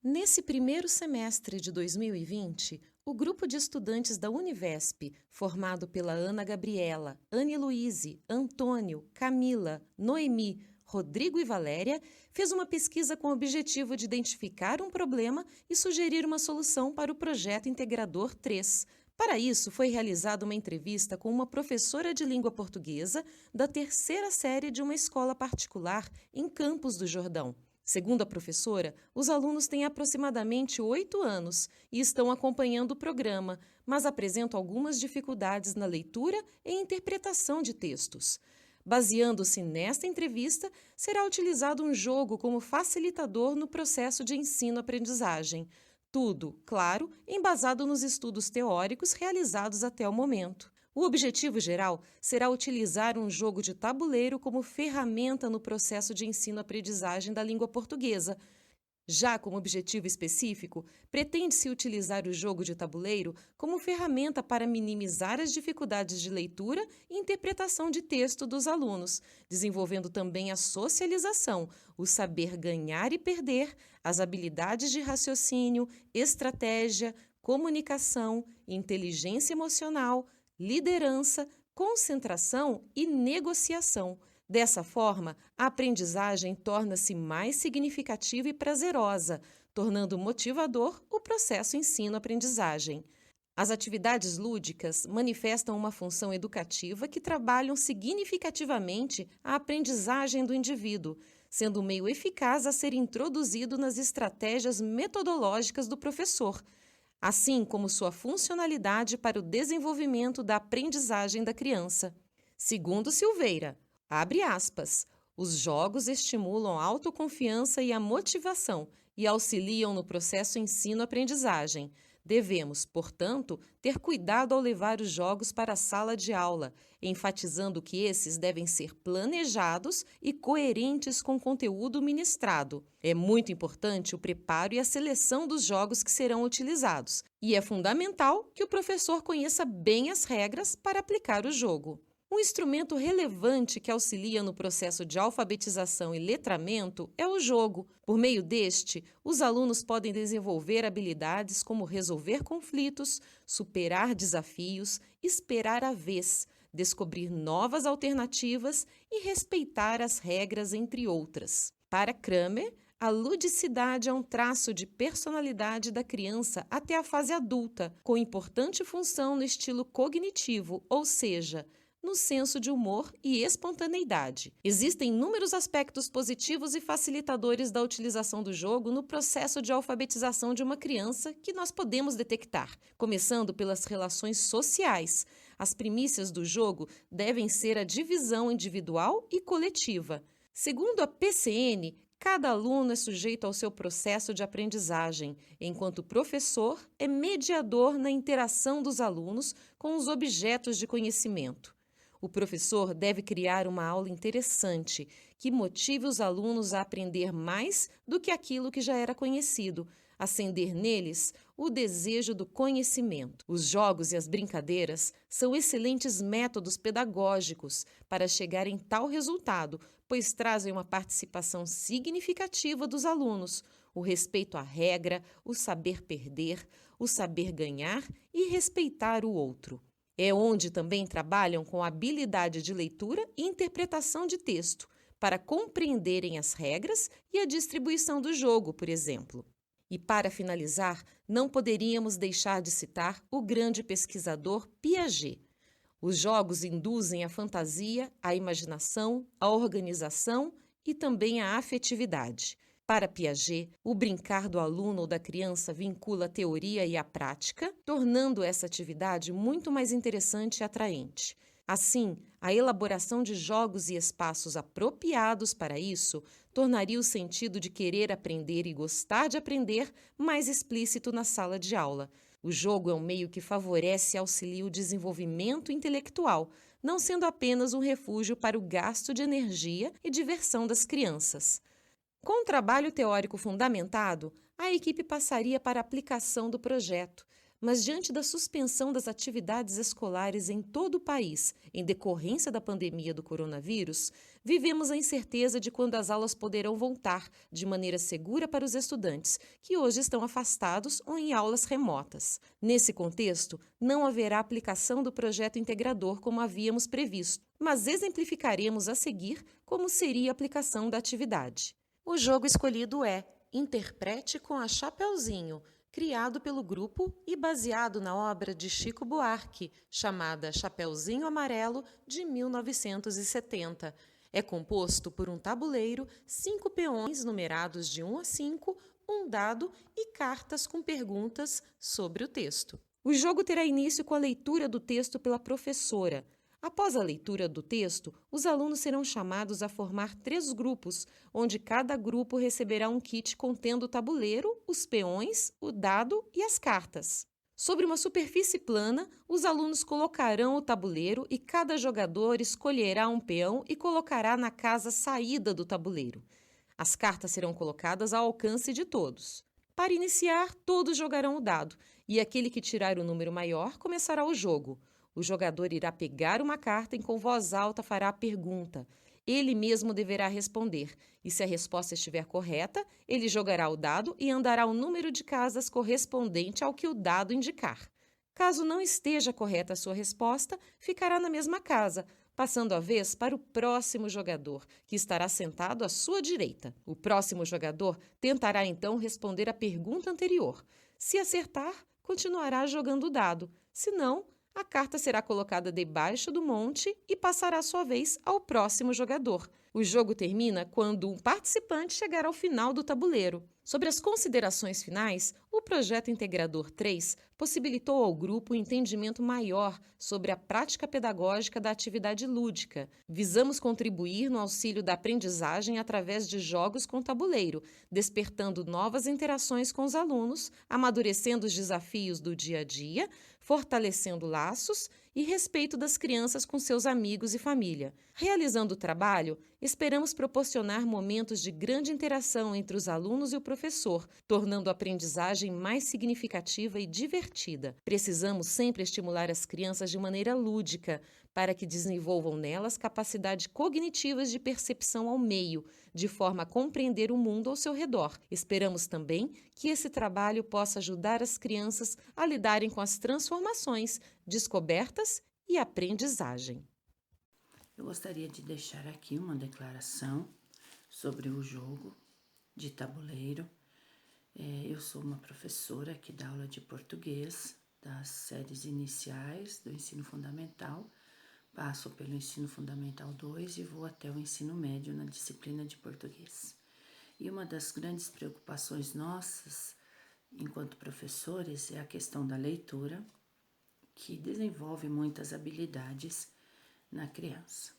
Nesse primeiro semestre de 2020, o grupo de estudantes da Univesp, formado pela Ana Gabriela, Anne Luíse, Antônio, Camila, Noemi, Rodrigo e Valéria, fez uma pesquisa com o objetivo de identificar um problema e sugerir uma solução para o projeto integrador 3. Para isso, foi realizada uma entrevista com uma professora de língua portuguesa da terceira série de uma escola particular em Campos do Jordão. Segundo a professora, os alunos têm aproximadamente 8 anos e estão acompanhando o programa, mas apresentam algumas dificuldades na leitura e interpretação de textos. Baseando-se nesta entrevista, será utilizado um jogo como facilitador no processo de ensino-aprendizagem. Tudo, claro, embasado nos estudos teóricos realizados até o momento. O objetivo geral será utilizar um jogo de tabuleiro como ferramenta no processo de ensino-aprendizagem da língua portuguesa. Já como objetivo específico, pretende-se utilizar o jogo de tabuleiro como ferramenta para minimizar as dificuldades de leitura e interpretação de texto dos alunos, desenvolvendo também a socialização, o saber ganhar e perder, as habilidades de raciocínio, estratégia, comunicação, inteligência emocional, liderança, concentração e negociação. Dessa forma, a aprendizagem torna-se mais significativa e prazerosa, tornando motivador o processo ensino-aprendizagem. As atividades lúdicas manifestam uma função educativa que trabalham significativamente a aprendizagem do indivíduo, sendo um meio eficaz a ser introduzido nas estratégias metodológicas do professor, assim como sua funcionalidade para o desenvolvimento da aprendizagem da criança. Segundo Silveira, abre aspas, os jogos estimulam a autoconfiança e a motivação e auxiliam no processo ensino-aprendizagem. Devemos, portanto, ter cuidado ao levar os jogos para a sala de aula, enfatizando que esses devem ser planejados e coerentes com o conteúdo ministrado. É muito importante o preparo e a seleção dos jogos que serão utilizados, e é fundamental que o professor conheça bem as regras para aplicar o jogo. Um instrumento relevante que auxilia no processo de alfabetização e letramento é o jogo. Por meio deste, os alunos podem desenvolver habilidades como resolver conflitos, superar desafios, esperar a vez, descobrir novas alternativas e respeitar as regras, entre outras. Para Kramer, a ludicidade é um traço de personalidade da criança até a fase adulta, com importante função no estilo cognitivo, ou seja, no senso de humor e espontaneidade. Existem inúmeros aspectos positivos e facilitadores da utilização do jogo no processo de alfabetização de uma criança que nós podemos detectar, começando pelas relações sociais. As primícias do jogo devem ser a divisão individual e coletiva. Segundo a PCN, cada aluno é sujeito ao seu processo de aprendizagem, enquanto o professor é mediador na interação dos alunos com os objetos de conhecimento. O professor deve criar uma aula interessante, que motive os alunos a aprender mais do que aquilo que já era conhecido, acender neles o desejo do conhecimento. Os jogos e as brincadeiras são excelentes métodos pedagógicos para chegar em tal resultado, pois trazem uma participação significativa dos alunos, o respeito à regra, o saber perder, o saber ganhar e respeitar o outro. É onde também trabalham com a habilidade de leitura e interpretação de texto, para compreenderem as regras e a distribuição do jogo, por exemplo. E para finalizar, não poderíamos deixar de citar o grande pesquisador Piaget. Os jogos induzem a fantasia, a imaginação, a organização e também a afetividade. Para Piaget, o brincar do aluno ou da criança vincula a teoria e a prática, tornando essa atividade muito mais interessante e atraente. Assim, a elaboração de jogos e espaços apropriados para isso tornaria o sentido de querer aprender e gostar de aprender mais explícito na sala de aula. O jogo é um meio que favorece e auxilia o desenvolvimento intelectual, não sendo apenas um refúgio para o gasto de energia e diversão das crianças. Com o trabalho teórico fundamentado, a equipe passaria para a aplicação do projeto. Mas diante da suspensão das atividades escolares em todo o país, em decorrência da pandemia do coronavírus, vivemos a incerteza de quando as aulas poderão voltar de maneira segura para os estudantes, que hoje estão afastados ou em aulas remotas. Nesse contexto, não haverá aplicação do projeto integrador como havíamos previsto, mas exemplificaremos a seguir como seria a aplicação da atividade. O jogo escolhido é Interprete com a Chapeuzinho, criado pelo grupo e baseado na obra de Chico Buarque, chamada Chapeuzinho Amarelo, de 1970. É composto por um tabuleiro, 5 peões numerados de 1 a 5, um dado e cartas com perguntas sobre o texto. O jogo terá início com a leitura do texto pela professora. Após a leitura do texto, os alunos serão chamados a formar 3 grupos, onde cada grupo receberá um kit contendo o tabuleiro, os peões, o dado e as cartas. Sobre uma superfície plana, os alunos colocarão o tabuleiro e cada jogador escolherá um peão e colocará na casa saída do tabuleiro. As cartas serão colocadas ao alcance de todos. Para iniciar, todos jogarão o dado, e aquele que tirar o número maior começará o jogo. O jogador irá pegar uma carta e com voz alta fará a pergunta. Ele mesmo deverá responder, e se a resposta estiver correta, ele jogará o dado e andará o número de casas correspondente ao que o dado indicar. Caso não esteja correta a sua resposta, ficará na mesma casa, passando a vez para o próximo jogador, que estará sentado à sua direita. O próximo jogador tentará então responder à pergunta anterior. Se acertar, continuará jogando o dado. Se não, a carta será colocada debaixo do monte e passará sua vez ao próximo jogador. O jogo termina quando um participante chegar ao final do tabuleiro. Sobre as considerações finais, o projeto Integrador 3 possibilitou ao grupo um entendimento maior sobre a prática pedagógica da atividade lúdica. Visamos contribuir no auxílio da aprendizagem através de jogos com tabuleiro, despertando novas interações com os alunos, amadurecendo os desafios do dia a dia, fortalecendo laços e respeito das crianças com seus amigos e família. Realizando o trabalho, esperamos proporcionar momentos de grande interação entre os alunos e o professor, tornando a aprendizagem mais significativa e divertida. Precisamos sempre estimular as crianças de maneira lúdica, para que desenvolvam nelas capacidades cognitivas de percepção ao meio, de forma a compreender o mundo ao seu redor. Esperamos também que esse trabalho possa ajudar as crianças a lidarem com as transformações, descobertas e aprendizagem. Eu gostaria de deixar aqui uma declaração sobre o jogo de tabuleiro. Eu sou uma professora que dá aula de português das séries iniciais do ensino fundamental. Passo pelo ensino fundamental 2 e vou até o ensino médio na disciplina de português. E uma das grandes preocupações nossas, enquanto professores, é a questão da leitura, que desenvolve muitas habilidades na criança.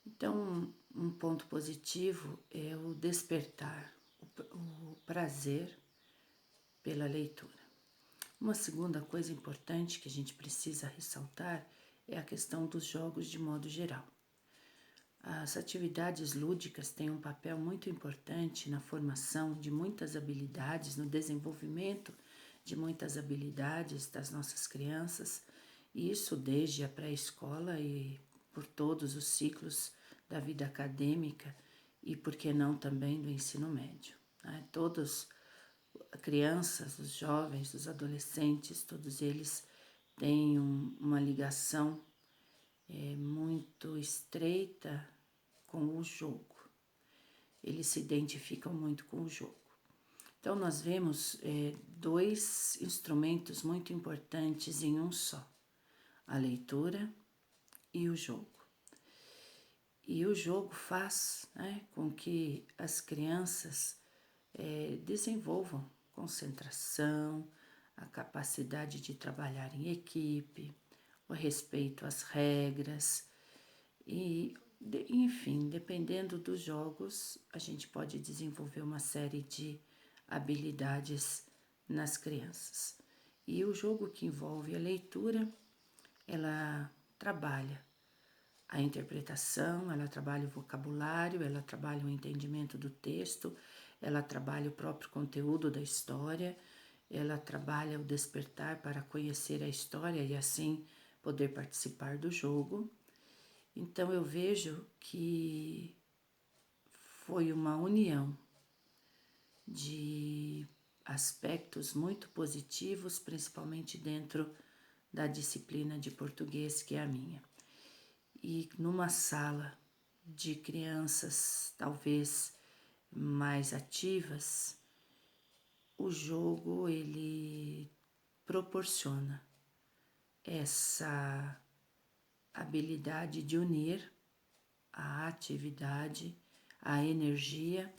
Então, um ponto positivo é o despertar o prazer pela leitura. Uma segunda coisa importante que a gente precisa ressaltar é a questão dos jogos de modo geral. As atividades lúdicas têm um papel muito importante na formação de muitas habilidades, no desenvolvimento de muitas habilidades das nossas crianças, e isso desde a pré-escola e por todos os ciclos da vida acadêmica e, por que não, também do ensino médio. Todos, crianças, os jovens, os adolescentes, todos eles têm uma ligação muito estreita com o jogo. Eles se identificam muito com o jogo. Então, nós vemos 2 instrumentos muito importantes em um só: a leitura e o jogo. E o jogo faz com que as crianças desenvolvam concentração, a capacidade de trabalhar em equipe, o respeito às regras e, enfim, dependendo dos jogos, a gente pode desenvolver uma série de habilidades nas crianças. E o jogo que envolve a leitura, ela trabalha a interpretação, ela trabalha o vocabulário, ela trabalha o entendimento do texto, ela trabalha o próprio conteúdo da história, ela trabalha o despertar para conhecer a história e assim poder participar do jogo. Então eu vejo que foi uma união de aspectos muito positivos, principalmente dentro da disciplina de português que é a minha. E numa sala de crianças talvez mais ativas, o jogo ele proporciona essa habilidade de unir a atividade, a energia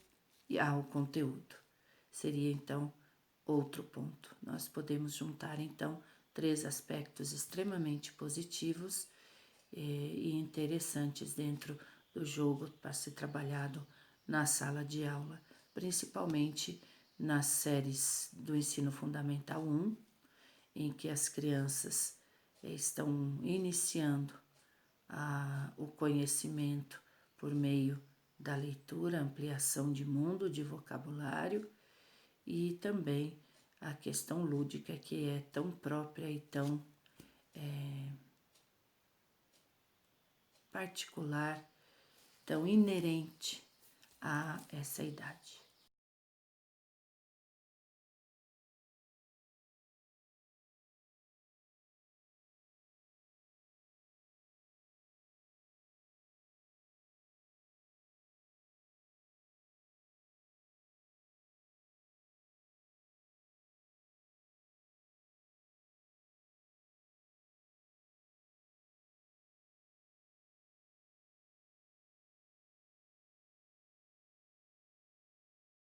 e ao conteúdo. Seria então outro ponto. Nós podemos juntar então 3 aspectos extremamente positivos e interessantes dentro do jogo para ser trabalhado na sala de aula, principalmente nas séries do ensino fundamental 1, em que as crianças estão iniciando o conhecimento por meio da leitura, ampliação de mundo, de vocabulário e também a questão lúdica que é tão própria e tão particular, tão inerente a essa idade.